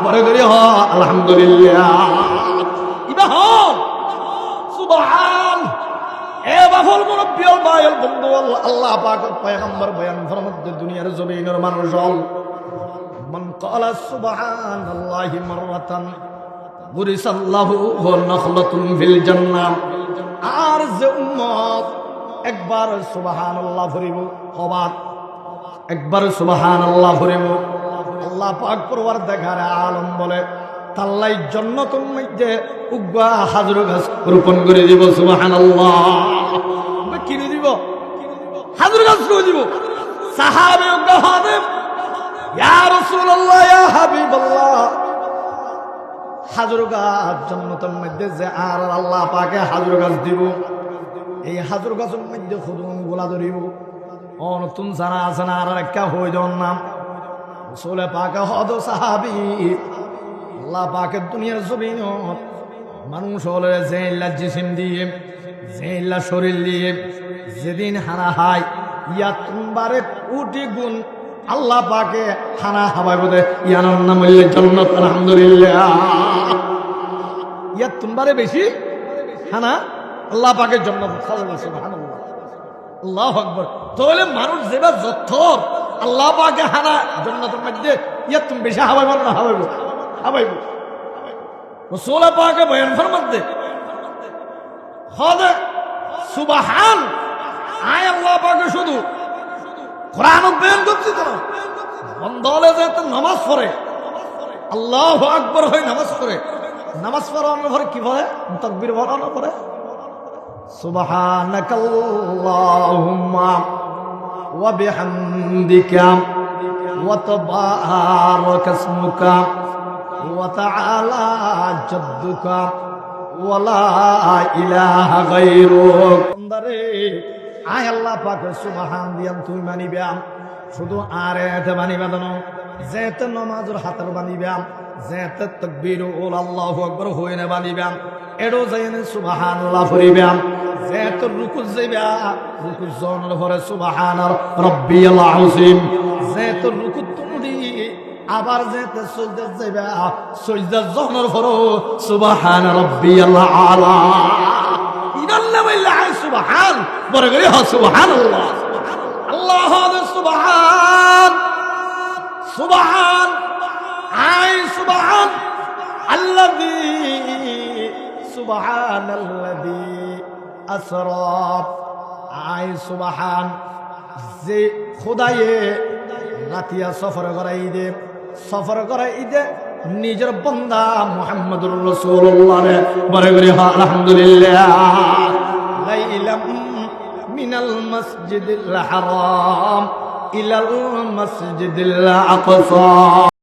বড় করে হ আলহামদুলিল্লাহ। ইবা হ সুবহান। এ বাফল মুরব্বিল ভাইল বন্ধু, আল্লাহ পাক পয়গম্বর বয়ান ফরমাতে দুনিয়ার জমিনের মানুষ হল মান ক্বালা সুবহানাল্লাহি মাররাতান বুরিসাল্লাহু নাখলাতুন ফিল জান্নাহ। আর যে উম্মত একবার সুবহানাল্লাহ পড়িব, অবাক একবার সুবহানাল্লাহ পড়িব, আল্লাহ পাক পরওয়ারদিগার আলম বলে তাল্লাই জান্নাতুল মধ্যে উগ্গা হাজর গাছ রোপণ করে দিব। সুবহানাল্লাহ। কিনে দিব? হাজর গাছ করে দিব। সাহাবে উগ্গা হাদে ইয়া রাসূলুল্লাহ ইয়া হাবিবাল্লাহ, হাজর গাছ জান্নাতের মধ্যে যে আর আল্লাহ পাকে হাজর গাছ দিব, এই হাজর গাছের মধ্যে খুদুম গোলা ধরিব। ও নতুন জানা আছে না আর একটা হয়ে যাওয়ার নাম রাসূল পাকে হদ সাহাবী আল্লাহ পাকের দুনিয়ার জমিন মানুষ হলে যে জিসিম দিয়ে যে শরীর দিয়ে যেদিন হানা হায় ইয়া তোমারে কোটি গুণ আল্লাহ পাকে হানা হাওয়ায় বোধে ইয়ানোর নাম হইলে জান্নাত। আলহামদুলিল্লাহ। ইয়া তোমারে বেশি হানা আল্লাহ পাকের জান্নাত। সুবহানাল্লাহ, আল্লাহু আকবার। তাহলে মানুষ যেবা যথর আল্লাহ পাকে হানা জান্নাতের মধ্যে ইয়া তুমি বেশি হাওয়াইব না হাওয়াইব হাওয়াইব। রাসূল পাকে বয়ান ফরমাতে হদে সুবহান। আয় আল্লাহ পাকে শুধু কোরআন বয়ান করছি তো বন্ধলে যে নামাজ পড়ে আল্লাহু আকবার হয় নামাজ পড়ে, নামাজ পড়ানোর পরে কি বলে? তাকবীর পড়ানোর পরে সুবহানাকাল্লাহুম্মা ওয়া বিহামদিকা ওয়া তাবারাকা ইসমুকা ওয়া তাআলা জাদ্দুকা ওয়া লা ইলাহা গায়রুক। বান্দারে আয় আল্লাহ পাকের সুবহান দিয়াম তুই মানিবাম, শুধু আর এতে মানিবা না, যেতে নামাজের হাতের বানিবাম, যেতে তাকবীর ওল আল্লাহু আকবার হইনে বানিবাম, এডো যাইনে সুবহানাল্লাহ পড়িবাম, যেতে রুকু যাইবা রুকু জনের পরে সুবহান রাব্বিয়াল আযীম, যেতে রুকু তুড়ি আবার যেতে সিজদা যাইবা সিজদা জনের পরে সুবহান রাব্বিয়াল আলা। ইনাল্লাহ বিল্লাহ সুবহান বড় করে হ সুবহানাল্লাহ। আল্লাহ সুবহান সুবহান। আই সুবহান আল্লাযী সুবহানাল্লাযী আসরা। আই সুবহান যে খোদায়ে রাতিয়া সফর করাই দে, সফর করাই দে নিজের বান্দা মুহাম্মদুর রাসূলুল্লাহ রে বড় করে হ আলহামদুলিল্লাহ। লাইলাম মিনাল মসজিদিল হারাম ইলাল মসজিদিল আকসা।